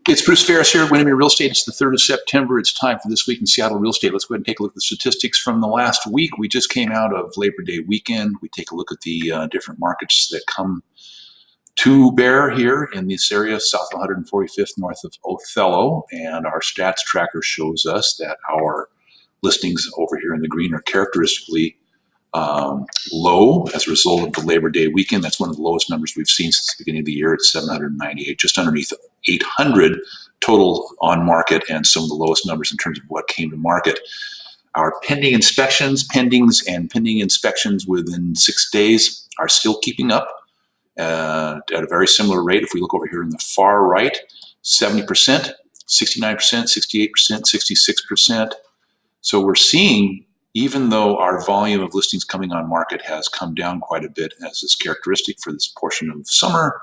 It's Bruce Ferris here at Windermere Real Estate. It's the 3rd of September. It's time for This Week in Seattle Real Estate. Let's go ahead and take a look at the statistics from the last week. We just came out of Labor Day weekend. We take a look at the different markets that come to bear here in this area, south of 145th, north of Othello. And our stats tracker shows us that our listings over here in the green are characteristically low as a result of the Labor Day weekend. That's one of the lowest numbers we've seen since the beginning of the year. It's 798, just underneath 800 total on market, and some of the lowest numbers in terms of what came to market. Our pending inspections, pendings within 6 days are still keeping up at a very similar rate. If we look over here in the far right, 70%, 69%, 68%, 66%. So we're seeing, even though our volume of listings coming on market has come down quite a bit, as is characteristic for this portion of summer,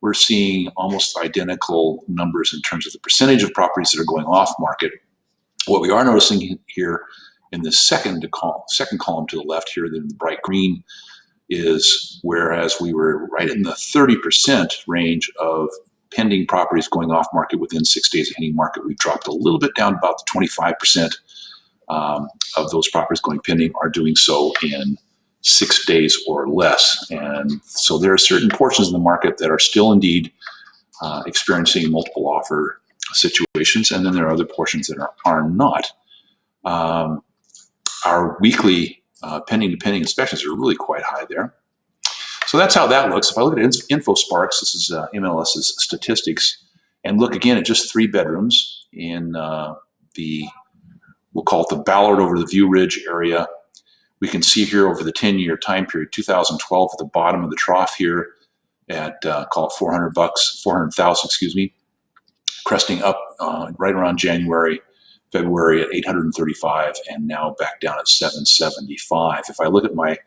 we're seeing almost identical numbers in terms of the percentage of properties that are going off market. What we are noticing here in the second column to the left here, in the bright green, is whereas we were right in the 30% range of pending properties going off market within 6 days of hitting market, we've dropped a little bit down about the 25%. Of those properties going pending are doing so in 6 days or less. And so there are certain portions of the market that are still indeed experiencing multiple offer situations, and then there are other portions that are not. Our weekly pending to pending inspections are really quite high there. So that's how that looks. If I look at InfoSparks, this is MLS's statistics, and look again at just 3 bedrooms in we'll call it the Ballard over the View Ridge area. We can see here over the 10-year time period, 2012 at the bottom of the trough here at call it 400,000, excuse me, cresting up right around January, February at 835, and now back down at 775. If I look at my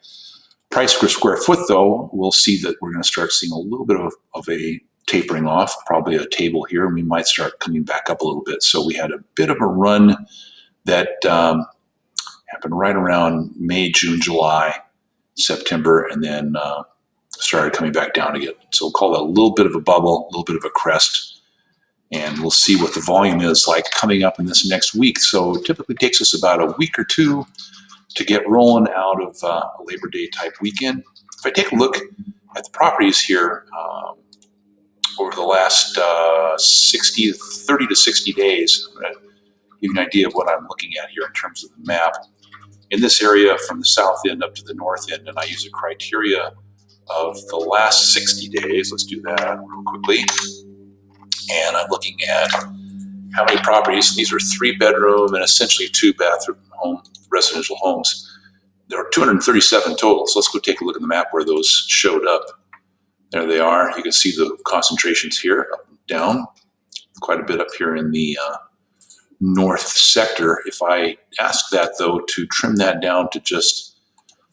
price per square foot, though, we'll see that we're going to start seeing a little bit of a tapering off, probably a table here, and we might start coming back up a little bit. So we had a bit of a run that happened right around May, June, July, September, and then started coming back down again. So we'll call that a little bit of a bubble, a little bit of a crest, and we'll see what the volume is like coming up in this next week. So it typically takes us about a week or two to get rolling out of a Labor Day type weekend. If I take a look at the properties here over the last 30 to 60 days, I'm going to give you an idea of what I'm looking at here in terms of the map. In this area from the south end up to the north end, and I use a criteria of the last 60 days. Let's do that real quickly. And I'm looking at how many properties. These are 3-bedroom and essentially 2-bathroom residential homes. There are 237 total. So let's go take a look at the map where those showed up. There they are. You can see the concentrations here, up and down, quite a bit up here in the north sector. If I ask that, though, to trim that down to just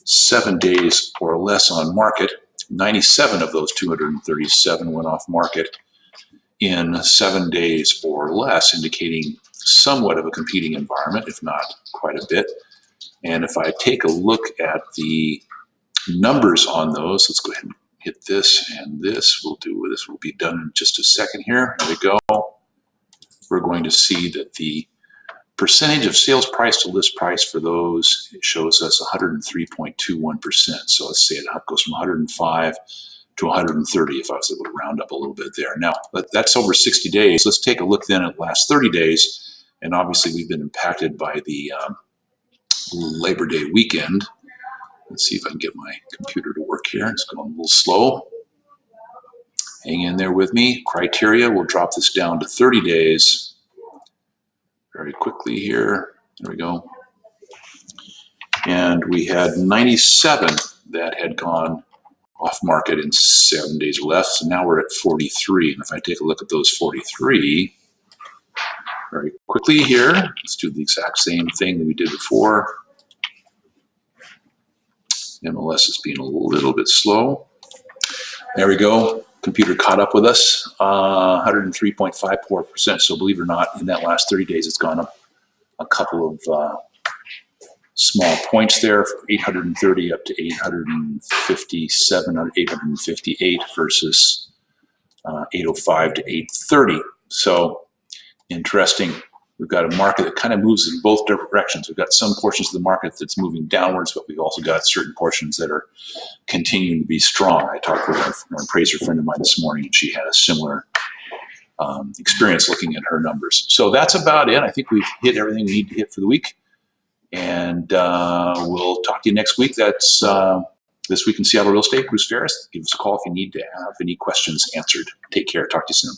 7 days or less on market, 97 of those 237 went off market in 7 days or less, indicating somewhat of a competing environment, if not quite a bit. And if I take a look at the numbers on those, let's go ahead and hit this and this. This will be done in just a second here. There we go. We're going to see that the percentage of sales price to list price for those shows us 103.21%. So let's say it goes from 105 to 130 if I was able to round up a little bit there. Now, that's over 60 days. Let's take a look then at the last 30 days. And obviously we've been impacted by the Labor Day weekend. Let's see if I can get my computer to work here. It's going a little slow. Hang in there with me. Criteria, we'll drop this down to 30 days very quickly here. There we go. And we had 97 that had gone off market in 7 days or less. So now we're at 43. And if I take a look at those 43 very quickly here, let's do the exact same thing that we did before. MLS is being a little bit slow. There we go. Computer caught up with us, 103.54%. So believe it or not, in that last 30 days, it's gone up a couple of small points there, from 830 up to 857 or 858 versus 805 to 830. So interesting. We've got a market that kind of moves in both directions. We've got some portions of the market that's moving downwards, but we've also got certain portions that are continuing to be strong. I talked with an appraiser friend of mine this morning, and she had a similar experience looking at her numbers. So that's about it. I think we've hit everything we need to hit for the week. And we'll talk to you next week. That's This Week in Seattle Real Estate. Bruce Ferris. Give us a call if you need to have any questions answered. Take care. Talk to you soon.